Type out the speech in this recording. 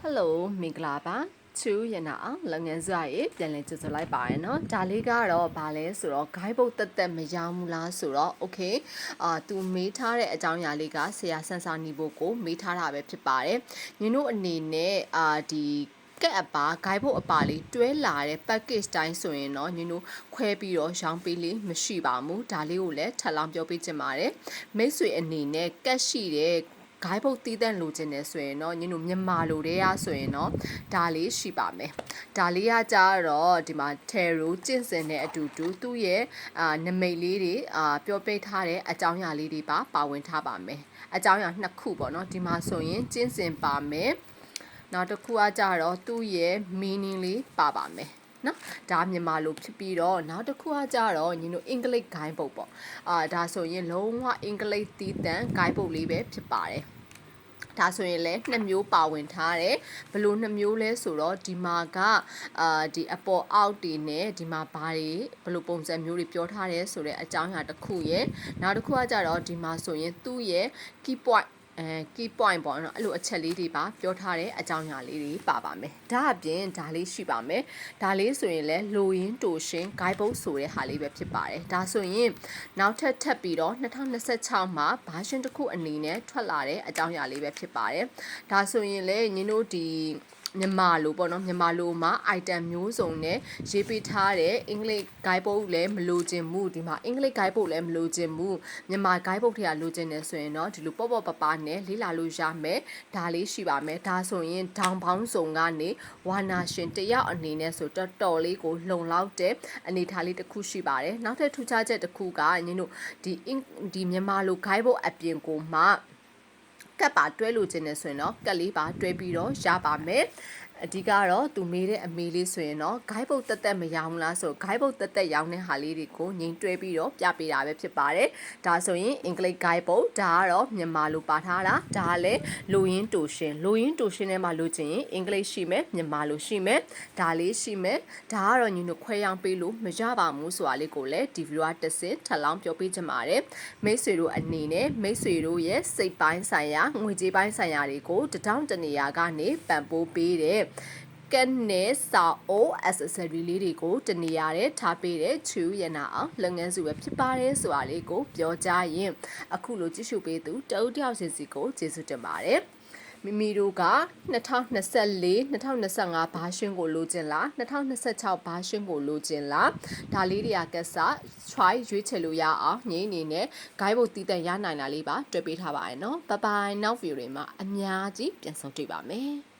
Hello မင်္ဂလာပါချူရနာလုပ်ငန်းစွာရေးပြန်လည်ကြိုဆိုလိုက်ပါရနော်ဒါလေးကတော့ဗာလဲဆိုတော့ guide book တက်မရောဘူးလားဆိုတော့ okay သူမေးထားတဲ့အကြောင်းအရာလေးကဆရာဆန်းစာနေဖို့ကိုမေးထားတာပဲဖြစ်ပါတယ်ညီတို့အနေနဲ့ဒီကက်အပါ guide book အပါလေးတွဲလာတဲ့ package တိုင်းဆိုရင်တော့ညီတို့ခွဲပြီးတော့ရောင်းပေးလေးမရှိပါဘူးဒါလေးကိုလည်းထပ်လောင်းပြောပေးချင်ပါတယ်မိတ်ဆွေအနေနဲ့ကက်ရှိတဲ့ဂိုင်းဘုတ်တီးတန့်လိုချင်တယ်ဆိုရင်တော့ညီတို့မြန်မာလိုတဲ့ရဆိုရင်တော့ဒါလေးရှိပါမယ်ဒါလေးကကြတော့ဒီမှာ Tarot ကျင့်စဉ်တဲ့အတူတူသူ့ရဲ့နမိတ်လေးတွေပြောပြထားတဲ့အကြောင်းအရာလေးတွေပါဝင်ထားပါမယ်အကြောင်းအရာနှစ်ခုပေါ့နော်ဒီမှာဆိုရင်ကျင့်စဉ်ပါမယ်နောက်တစ်ခုကကြတော့သူ့ရဲ့ meaning လေးပါမယ်နော်ဒါမြန်မာလိုဖြစ်ပြီးတော့နောက်တစ်ခုကကြတော့ညီတို့အင်္ဂလိပ်ဂိုင်းဘုတ်ပေါ့ဒါဆိုရင်လုံးဝအင်္ဂလိပ်တီးတန့်ဂိုင်းဘုတ်လေးပဲဖြစ်ပါတယ်ဒါဆိုရင်လည်းနှစ်မျိုးပါဝင်ထားတယ်ဘလို့နှစ်မျိုးလဲဆိုတော့ဒီမှာကဒီအပေါ်အောက်တွေနဲ့ဒီမှာဘာတွေဘလို့ပုံစံမျိုးတွေပြောထားတယ်ဆိုတဲ့အကြောင်းအရာတစ်ခုရယ်နောက်တစ်ခုကကြတော့ဒီမှာဆိုရင်သူ့ရဲ့ key point key point ပေါ့နော်အဲ့လိုအချက်လေးတွေပါပြောထားတဲ့အကြောင်းအရာလေးတွေပါမယ်ဒါအပြင်ဒါလေးရှိပါမယ်ဒါလေးဆိုရင်လည်းလိုရင်းတိုရှင် guide book ဆိုတဲ့ဟာလေးပဲဖြစ်ပါတယ်ဒါဆိုရင်နောက်ထပ်ပြီးတော့2026မှာ version တစ်ခုအနေနဲ့ထွက်လာတဲ့အကြောင်းအရာလေးပဲဖြစ်ပါတယ်ဒါဆိုရင်လည်းညီတို့ဒီမြန်မာလိုပေါ့နော်မြန်မာလိုမှာ item မျိုးစုံနဲ့ရေးပေးထားတဲ့အင်္ဂလိပ် guide book လည်းမလိုချင်ဘူးဒီမှာအင်္ဂလိပ် guide book လည်းမလိုချင်ဘူးမြန်မာ guide book တွေကလိုချင်တယ်ဆိုရင်တော့ဒီလိုပေါ့ပနဲ့လေးလာလို့ရမယ်ဒါလေးရှိပါမယ်ဒါဆိုရင်ဒေါင်ပေါင်းစုံကနေဝါနာရှင်တယောက်အနေနဲ့ဆိုတော်လေးကိုလုံလောက်တဲ့အနေထားလေးတစ်ခုရှိပါတယ်နောက်ထပ်ထူးခြားချက်တစ်ခုကညီတို့ဒီမြန်မာလို guide book အပြင်ကိုမှကပ်ပါတွဲလို့ခြင်းနဲ့ဆိုရင်တော့ကပ်လေးပါတွဲပြီးတော့ရပါမယ်အဓိကတော့သူမေးတဲ့အမေးလေးဆိုရင်တော့ guide book တက်မရောင်းလားဆို guide book တက်ရောင်းတဲ့ဟာလေးတွေကိုငိန်တွဲပြီးတော့ပြပေးတာပဲဖြစ်ပါတယ်ဒါဆိုရင်အင်္ဂလိပ် guide book ဒါကတော့မြန်မာလိုပါထားတာဒါကလည်းလိုရင်းတိုရှင်ထဲမှာလိုချင်ရင်အင်္ဂလိပ်ရှိမယ်မြန်မာလိုရှိမယ်ဒါလေးရှိမယ်ဒါကတော့ညီတို့ခွဲရောင်းပေးလို့မရပါဘူးဆိုတာလေးကိုလည်းဒီ viewer တစ်စင်ထပ်လောင်းပြောပေးချင်ပါတယ်မိတ်ဆွေတို့အနေနဲ့မိတ်ဆွေတို့ရဲ့စိတ်ပိုင်းဆိုင်ရာငွေကြေးပိုင်းဆိုင်ရာတွေကိုတနေရာကနေပံ့ပိုးပေးတဲ့ကက်နဲ့စာအို accessory လေးတွေကိုတနေရာနဲ့ထားပေးတဲ့ချူရနာအောင်လုပ်ငန်းစုပဲဖြစ်ပါတယ်ဆိုတာလေးကိုပြောကြရင်အခုလိုကြည့်ရှုပေးသူတအုပ်တယောက်စီကိုကျေးဇူးတင်ပါတယ်မိမိတို့က2024 2025ဘာရှင်ကိုလိုချင်လား2026ဘာရှင်ကိုလိုချင်လားဒါလေးတွေကကက်ဆာ try ရွေးချယ်လို့ရအောင်ငင်းအနေနဲ့ guide book တည်တံ့ရနိုင်တာလေးပါတွေ့ပေးထားပါရနော် bye bye နောက် video တွေမှာအများကြီးပြန်ဆုံတွေ့ပါမယ်